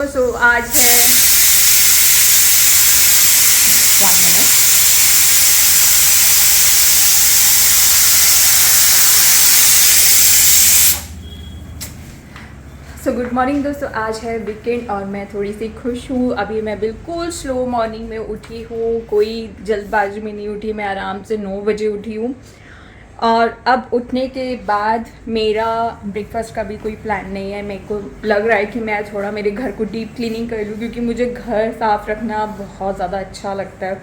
सो आज है 1 minute. So good morning दोस्तों, आज है वीकेंड और मैं थोड़ी सी खुश हूँ। अभी मैं बिल्कुल स्लो मॉर्निंग में उठी हूँ, कोई जल्दबाजी में नहीं उठी, मैं आराम से 9 बजे उठी हूँ। और अब उठने के बाद मेरा ब्रेकफास्ट का भी कोई प्लान नहीं है। मेरे को लग रहा है कि मैं थोड़ा मेरे घर को डीप क्लीनिंग कर लूँ, क्योंकि मुझे घर साफ़ रखना बहुत ज़्यादा अच्छा लगता है।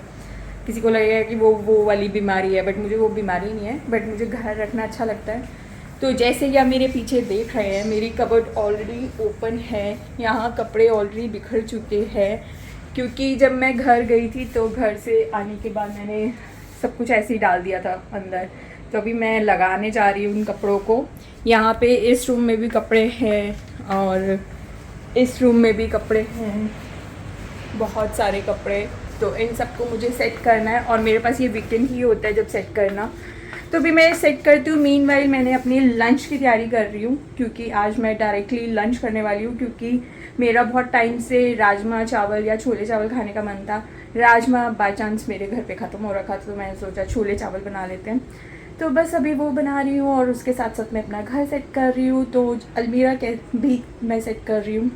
किसी को लगेगा कि वो वाली बीमारी है, बट मुझे वो बीमारी नहीं है, बट मुझे घर रखना अच्छा लगता है। तो जैसे कि आप मेरे पीछे देख रहे हैं, मेरी कबर्ड ऑलरेडी ओपन है। यहाँ कपड़े ऑलरेडी बिखर चुके हैं, क्योंकि जब मैं घर गई थी तो घर से आने के बाद मैंने सब कुछ ऐसे ही डाल दिया था अंदर। तो अभी मैं लगाने जा रही हूँ उन कपड़ों को। यहाँ पे इस रूम में भी कपड़े हैं और इस रूम में भी कपड़े हैं, बहुत सारे कपड़े। तो इन सबको मुझे सेट करना है और मेरे पास ये वीकेंड ही होता है जब सेट करना। तो भी मैं सेट करती हूँ। मीनवाइल मैंने अपनी लंच की तैयारी कर रही हूँ, क्योंकि आज मैं डायरेक्टली लंच करने वाली हूँ, क्योंकि मेरा बहुत टाइम से राजमा चावल या छोले चावल खाने का मन था। राजमा बाय चांस मेरे घर पे ख़त्म हो रखा था, तो मैंने सोचा छोले चावल बना लेते हैं। तो बस अभी वो बना रही हूँ और उसके साथ साथ मैं अपना घर सेट कर रही हूँ। तो अलमीरा के भी मैं सेट कर रही हूँ।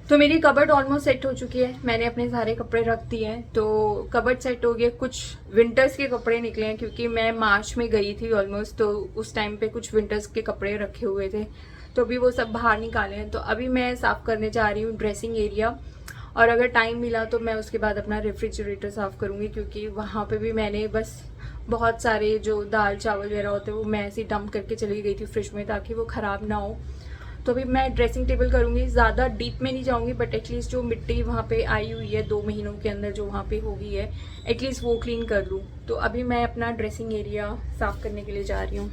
तो मेरी कबर्ड ऑलमोस्ट सेट हो चुकी है। मैंने अपने सारे कपड़े रख दिए हैं, तो कबर्ड सेट हो गए। कुछ विंटर्स के कपड़े निकले हैं, क्योंकि मैं मार्च में गई थी ऑलमोस्ट, तो उस टाइम पे कुछ विंटर्स के कपड़े रखे हुए थे। तो अभी वो सब बाहर निकाले हैं। तो अभी मैं साफ़ करने जा रही हूँ ड्रेसिंग एरिया, और अगर टाइम मिला तो मैं उसके बाद अपना रेफ्रिजरेटर साफ़ करूँगी, क्योंकि वहाँ पर भी मैंने बस बहुत सारे जो दाल चावल वगैरह होते हैं वो मैं ऐसे डंप करके चली गई थी फ्रिज में, ताकि वो ख़राब ना हो। तो अभी मैं ड्रेसिंग टेबल करूँगी, ज़्यादा डीप में नहीं जाऊँगी, बट एटलीस्ट जो मिट्टी वहाँ पे आई हुई है 2 महीनों के अंदर जो वहाँ पे हो गई है, एटलीस्ट वो क्लीन कर लूँ। तो अभी मैं अपना ड्रेसिंग एरिया साफ़ करने के लिए जा रही हूँ।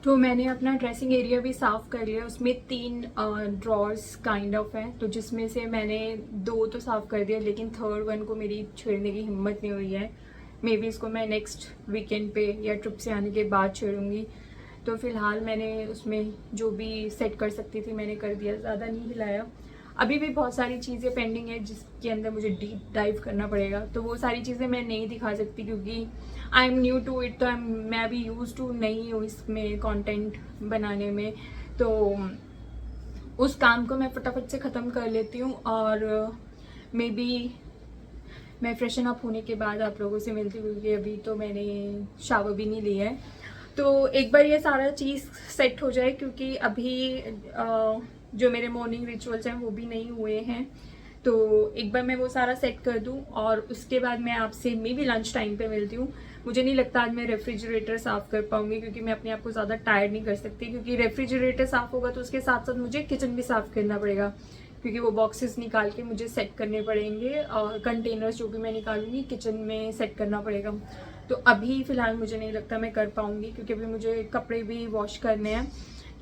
तो मैंने अपना ड्रेसिंग एरिया भी साफ़ कर लिया। उसमें 3 ड्रॉर्स काइंड ऑफ है, तो जिसमें से मैंने 2 तो साफ़ कर दिया, लेकिन थर्ड वन को मेरी छेड़ने की हिम्मत नहीं हुई है। मे बी इसको मैं नेक्स्ट वीकेंड पे या ट्रिप से आने के बाद छेड़ूंगी। तो फ़िलहाल मैंने उसमें जो भी सेट कर सकती थी मैंने कर दिया, ज़्यादा नहीं हिलाया। अभी भी बहुत सारी चीज़ें पेंडिंग है जिसके अंदर मुझे डीप डाइव करना पड़ेगा। तो वो सारी चीज़ें मैं नहीं दिखा सकती, क्योंकि I am new to it. तो मैं भी यूज़ टू नहीं हूँ इसमें कंटेंट बनाने में। तो उस काम को मैं फटाफट से ख़त्म कर लेती हूँ, और मे बी मैं फ्रेशन अप होने के बाद आप लोगों से मिलती हूँ, क्योंकि अभी तो मैंने शावर भी नहीं लिया है। तो एक बार ये सारा चीज़ सेट हो जाए, क्योंकि अभी जो मेरे मॉर्निंग रिचुअल्स हैं वो भी नहीं हुए हैं। तो एक बार मैं वो सारा सेट कर दूं और उसके बाद मैं आपसे मे बी लंच टाइम पे मिलती हूँ। मुझे नहीं लगता आज मैं रेफ्रिजरेटर साफ़ कर पाऊंगी, क्योंकि मैं अपने आप को ज़्यादा टायर्ड नहीं कर सकती, क्योंकि रेफ्रिजरेटर साफ़ होगा तो उसके साथ साथ मुझे किचन भी साफ़ करना पड़ेगा, क्योंकि वो बॉक्सेस निकाल के मुझे सेट करने पड़ेंगे, और कंटेनर्स जो भी मैं निकालूंगी किचन में सेट करना पड़ेगा। तो अभी फ़िलहाल मुझे नहीं लगता मैं कर पाऊँगी, क्योंकि अभी मुझे कपड़े भी वॉश करने हैं।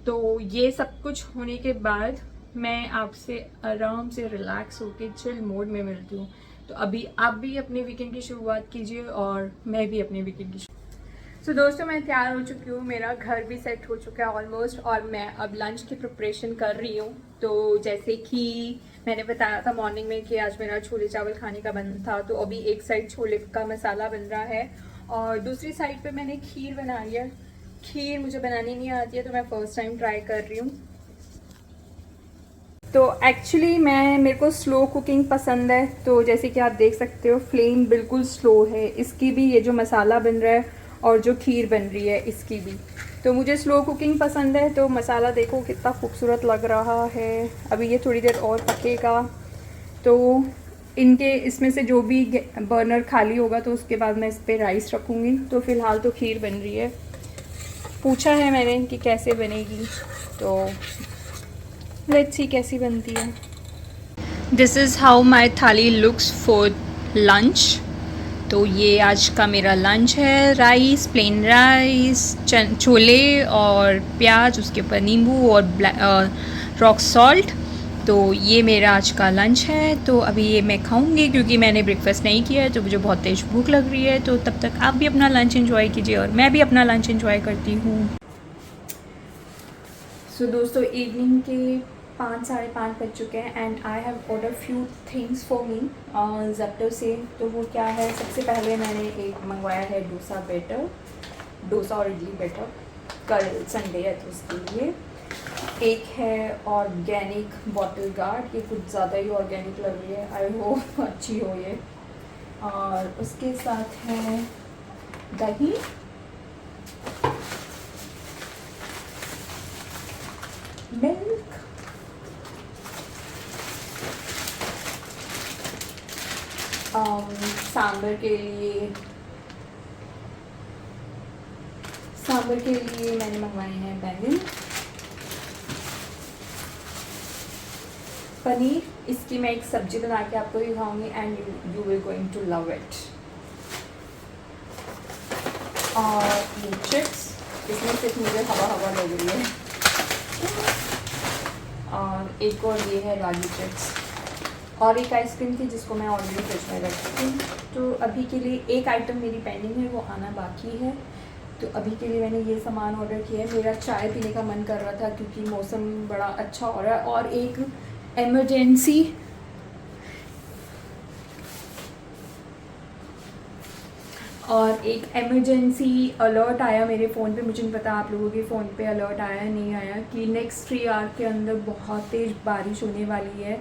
तो ये सब कुछ होने के बाद मैं आपसे आराम से रिलैक्स होके चिल मोड में मिलती हूँ। तो अभी आप भी अपने वीकेंड की शुरुआत कीजिए और मैं भी अपने वीकेंड की। सो दोस्तों, मैं तैयार हो चुकी हूँ, मेरा घर भी सेट हो चुका है ऑलमोस्ट, और मैं अब लंच की प्रिपरेशन कर रही हूँ। तो जैसे कि मैंने बताया था मॉर्निंग में कि आज मेरा छोले चावल खाने का बन था, तो अभी एक साइड छोले का मसाला बन रहा है और दूसरी साइड पे मैंने खीर बनाई है। खीर मुझे बनानी नहीं आती है, तो मैं फर्स्ट टाइम ट्राई कर रही हूँ। तो एक्चुअली मेरे को स्लो कुकिंग पसंद है, तो जैसे कि आप देख सकते हो फ्लेम बिल्कुल स्लो है इसकी भी, ये जो मसाला बन रहा है और जो खीर बन रही है इसकी भी। तो मुझे स्लो कुकिंग पसंद है। तो मसाला देखो कितना खूबसूरत लग रहा है। अभी ये थोड़ी देर और पकेगा, तो इनके इसमें से जो भी बर्नर खाली होगा तो उसके बाद मैं इस पर राइस रखूँगी। तो फ़िलहाल तो खीर बन रही है। पूछा है मैंने कि कैसे बनेगी, तो लेट्स सी कैसी बनती है। दिस इज़ हाउ माई थाली लुक्स फॉर लंच। तो ये आज का मेरा लंच है, राइस, प्लेन राइस, छोले और प्याज, उसके ऊपर नींबू और रॉक सॉल्ट। तो ये मेरा आज का लंच है। तो अभी ये मैं खाऊंगी क्योंकि मैंने ब्रेकफास्ट नहीं किया है, तो मुझे बहुत तेज़ भूख लग रही है। तो तब तक आप भी अपना लंच एंजॉय कीजिए और मैं भी अपना लंच एंजॉय करती हूँ। सो दोस्तों, इवनिंग के 5 साढ़े 5 बज चुके हैं and I have order few things for me Zepto से। तो वो क्या है, सबसे पहले मैंने एक मंगवाया है डोसा और इडली बैटर, कल संडे है तो उसके लिए। एक है ऑर्गेनिक बॉटल गार्ड, ये कुछ ज़्यादा ही ऑर्गेनिक लग रही है, आई होप अच्छी हो ये। और उसके साथ है दही, मिल्क, सांभर के लिए मैंने मंगवाए हैं बैंगन, पनीर, इसकी मैं एक सब्जी बना के आपको दिखाऊंगी and you will going to love it. और ये चिप्स, इसमें सिर्फ मुझे हवा लग रही है। और एक और ये है रागी चिप्स, और एक आइसक्रीम थी जिसको मैं ऑलरेडी फ्रिज में रखती हूँ। तो अभी के लिए एक आइटम मेरी पेंडिंग है, वो आना बाकी है। तो अभी के लिए मैंने ये सामान ऑर्डर किया है। मेरा चाय पीने का मन कर रहा था क्योंकि मौसम बड़ा अच्छा हो रहा है, और एक इमरजेंसी अलर्ट आया मेरे फ़ोन पे। मुझे नहीं पता आप लोगों के फ़ोन पे अलर्ट आया नहीं आया, कि नेक्स्ट 3 आवर के अंदर बहुत तेज़ बारिश होने वाली है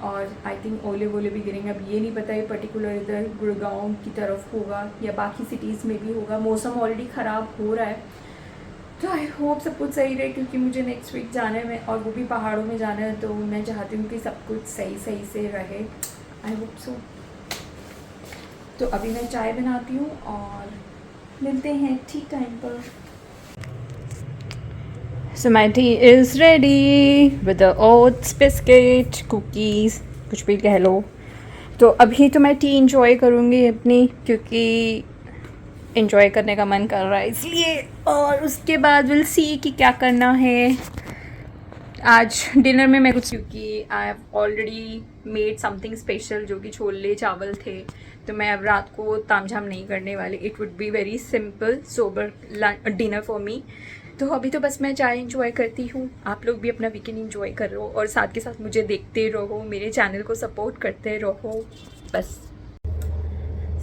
और आई थिंक ओले वोले भी गिरेंगे। अब ये नहीं पता है पर्टिकुलर इधर गुड़गांव की तरफ होगा या बाकी सिटीज़ में भी होगा। मौसम ऑलरेडी ख़राब हो रहा है, तो आई होप सब कुछ सही रहे क्योंकि मुझे नेक्स्ट वीक जाना है, और वो भी पहाड़ों में जाना है। तो मैं चाहती हूँ कि सब कुछ सही से रहे, आई होप सो। तो अभी मैं चाय बनाती हूँ और मिलते हैं ठीक टाइम पर। So my tea is ready with the oats, biscuit, cookies, कुछ भी कह लो। तो अभी तो मैं टी इंजॉय करूँगी अपनी, क्योंकि इंजॉय करने का मन कर रहा है इसलिए। और उसके बाद विल सी कि क्या करना है आज डिनर में। मैं कुछ, क्योंकि I have already made something special जो कि छोले चावल थे, तो मैं अब रात को तामझाम नहीं करने वाली। It would be very simple sober dinner for me. तो अभी तो बस मैं चाय इंजॉय करती हूँ। आप लोग भी अपना वीकेंड इंजॉय करो और साथ के साथ मुझे देखते रहो, मेरे चैनल को सपोर्ट करते रहो बस।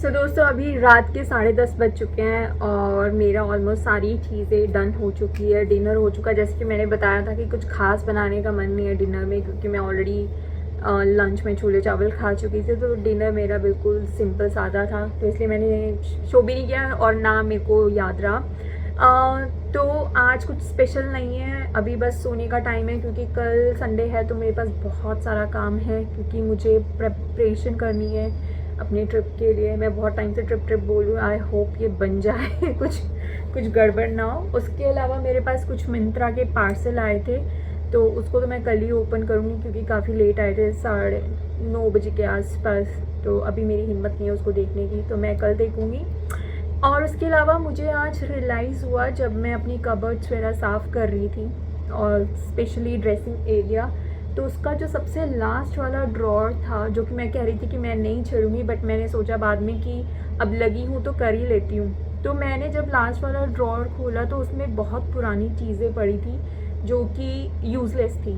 सो दोस्तों, अभी रात के 10:30 बज चुके हैं और मेरा ऑलमोस्ट सारी चीज़ें डन हो चुकी है। डिनर हो चुका है, जैसे कि मैंने बताया था कि कुछ खास बनाने का मन नहीं है डिनर में, क्योंकि मैं ऑलरेडी लंच में छोले चावल खा चुकी थी। तो डिनर मेरा बिल्कुल सिंपल सादा था, तो इसलिए मैंने शो भी नहीं किया और ना मेरे को याद रहा। तो आज कुछ स्पेशल नहीं है, अभी बस सोने का टाइम है, क्योंकि कल संडे है तो मेरे पास बहुत सारा काम है, क्योंकि मुझे प्रेपरेशन करनी है अपने ट्रिप के लिए। मैं बहुत टाइम से ट्रिप बोल रही हूँ, आई होप ये बन जाए कुछ गड़बड़ ना हो। उसके अलावा मेरे पास कुछ मिंत्रा के पार्सल आए थे, तो उसको तो मैं कल ही ओपन करूँगी, क्योंकि काफ़ी लेट आए थे, 9:30 बजे के आसपास। तो अभी मेरी हिम्मत नहीं है उसको देखने की, तो मैं कल देखूँगी। और उसके अलावा मुझे आज रियलाइज़ हुआ, जब मैं अपनी कबर्ड्स वगैरह साफ़ कर रही थी और स्पेशली ड्रेसिंग एरिया, तो उसका जो सबसे लास्ट वाला ड्रॉर था, जो कि मैं कह रही थी कि मैं नहीं छेड़ूंगी, बट मैंने सोचा बाद में कि अब लगी हूँ तो कर ही लेती हूँ। तो मैंने जब लास्ट वाला ड्रॉर खोला तो उसमें बहुत पुरानी चीज़ें पड़ी थी जो कि यूज़लेस थी,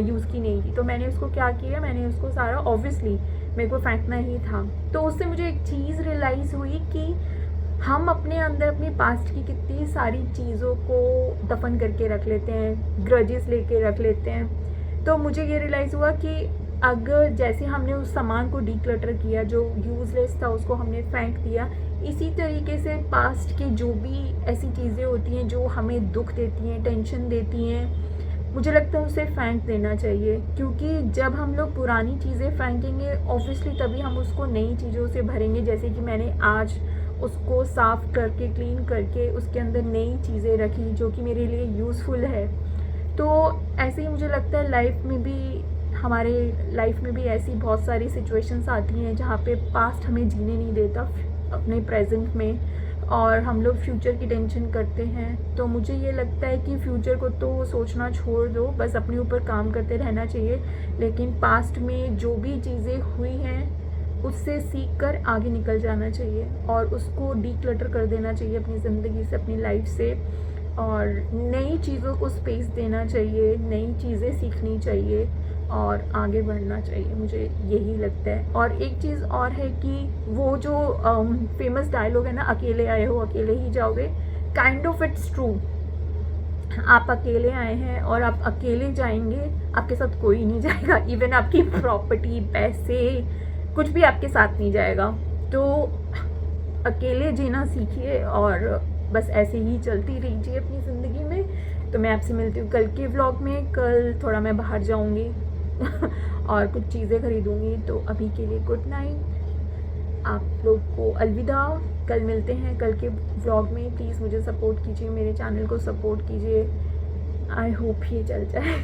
यूज़ की नहीं थी। तो मैंने उसको क्या किया, मैंने उसको सारा, ऑब्वियसली मेरे को फेंकना ही था। तो उससे मुझे एक चीज़ रियलाइज़ हुई कि हम अपने अंदर अपनी पास्ट की कितनी सारी चीज़ों को दफन करके रख लेते हैं, ग्रजेस लेके रख लेते हैं। तो मुझे ये रियलाइज़ हुआ कि अगर जैसे हमने उस सामान को डीक्लटर किया, जो यूज़लेस था उसको हमने फेंक दिया, इसी तरीके से पास्ट की जो भी ऐसी चीज़ें होती हैं जो हमें दुख देती हैं, टेंशन देती हैं, मुझे लगता है उसे फेंक देना चाहिए। क्योंकि जब हम लोग पुरानी चीज़ें फेंकेंगे, ऑब्वियसली तभी हम उसको नई चीज़ों से भरेंगे। जैसे कि मैंने आज उसको साफ़ करके क्लीन करके उसके अंदर नई चीज़ें रखी जो कि मेरे लिए यूज़फुल है। तो ऐसे ही मुझे लगता है लाइफ में भी, हमारे लाइफ में भी ऐसी बहुत सारी सिचुएशंस आती हैं जहाँ पे पास्ट हमें जीने नहीं देता अपने प्रेजेंट में, और हम लोग फ्यूचर की टेंशन करते हैं। तो मुझे ये लगता है कि फ्यूचर को तो सोचना छोड़ दो, बस अपने ऊपर काम करते रहना चाहिए। लेकिन पास्ट में जो भी चीज़ें हुई हैं उससे सीख कर आगे निकल जाना चाहिए और उसको डीक्लटर कर देना चाहिए अपनी ज़िंदगी से, अपनी लाइफ से, और नई चीज़ों को स्पेस देना चाहिए, नई चीज़ें सीखनी चाहिए और आगे बढ़ना चाहिए, मुझे यही लगता है। और एक चीज़ और है कि वो जो फेमस डायलॉग है ना, अकेले आए हो अकेले ही जाओगे, काइंड ऑफ इट्स ट्रू। आप अकेले आए हैं और आप अकेले जाएंगे, आपके साथ कोई नहीं जाएगा, इवन आपकी प्रॉपर्टी, पैसे, कुछ भी आपके साथ नहीं जाएगा। तो अकेले जीना सीखिए और बस ऐसे ही चलती रहिए अपनी ज़िंदगी में। तो मैं आपसे मिलती हूँ कल के व्लॉग में। कल थोड़ा मैं बाहर जाऊँगी और कुछ चीज़ें खरीदूँगी। तो अभी के लिए गुड नाइट, आप लोग को अलविदा। कल मिलते हैं कल के व्लॉग में। प्लीज़ मुझे सपोर्ट कीजिए, मेरे चैनल को सपोर्ट कीजिए। आई होप ये चल जाए।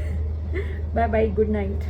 Bye bye, good night.